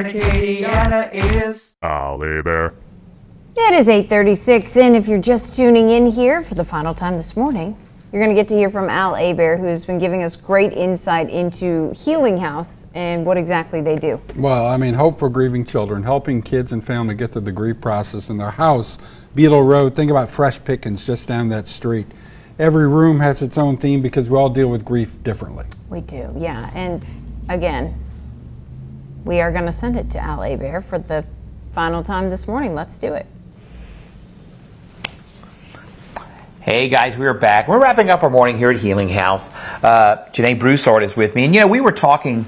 turn Acadiana is Ollie Bear. It is 8:36, and if you're just tuning in here for the final time this morning, you're going to get to hear from Al Abair, who's been giving us great insight into Healing House and what exactly they do. Well, I mean, hope for grieving children, helping kids and family get through the grief process in their house. Beetle Road, think about Fresh Pickins just down that street. Every room has its own theme because we all deal with grief differently. We do, yeah. And again, we are going to send it to Al Abair for the final time this morning. Let's do it. Hey guys, we're back. We're wrapping up our morning here at Healing House. Janae Broussard is with me, and we were talking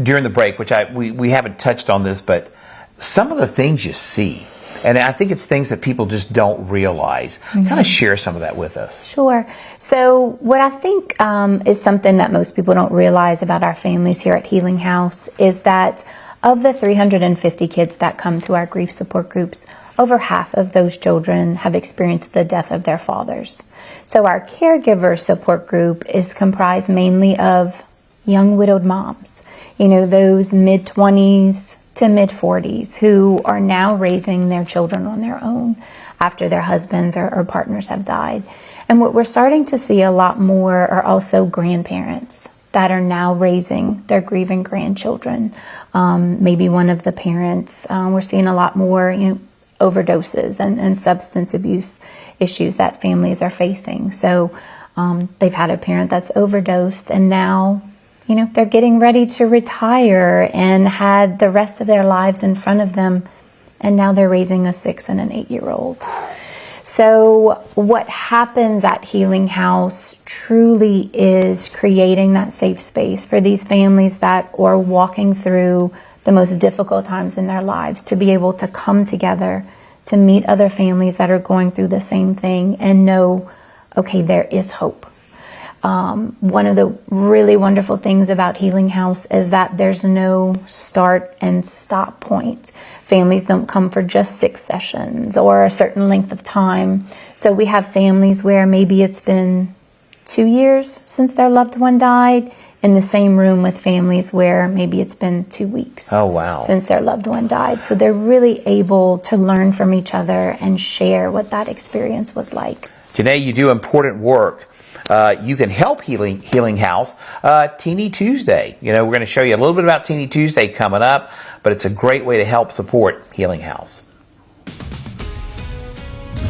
during the break, which we haven't touched on this, but some of the things you see, and I think it's things that people just don't realize. Kind of share some of that with us. Sure. So what I think is something that most people don't realize about our families here at Healing House is that of the 350 kids that come to our grief support groups, over half of those children have experienced the death of their fathers. So our caregiver support group is comprised mainly of young widowed moms, those mid-20s to mid-40s who are now raising their children on their own after their husbands or partners have died. And what we're starting to see a lot more are also grandparents that are now raising their grieving grandchildren. Maybe one of the parents, we're seeing a lot more, overdoses and substance abuse issues that families are facing. So they've had a parent that's overdosed, and now, they're getting ready to retire and had the rest of their lives in front of them, and now they're raising a 6 and an 8-year-old. So what happens at Healing House truly is creating that safe space for these families that are walking through the most difficult times in their lives, to be able to come together, to meet other families that are going through the same thing and know, okay, there is hope. One of the really wonderful things about Healing House is that there's no start and stop point. Families don't come for just 6 sessions or a certain length of time. So we have families where maybe it's been 2 years since their loved one died, in the same room with families where maybe it's been 2 weeks since their loved one died. So they're really able to learn from each other and share what that experience was like. Janae, you do important work. You can help Healing House Teeny Tuesday. We're going to show you a little bit about Teeny Tuesday coming up, but it's a great way to help support Healing House.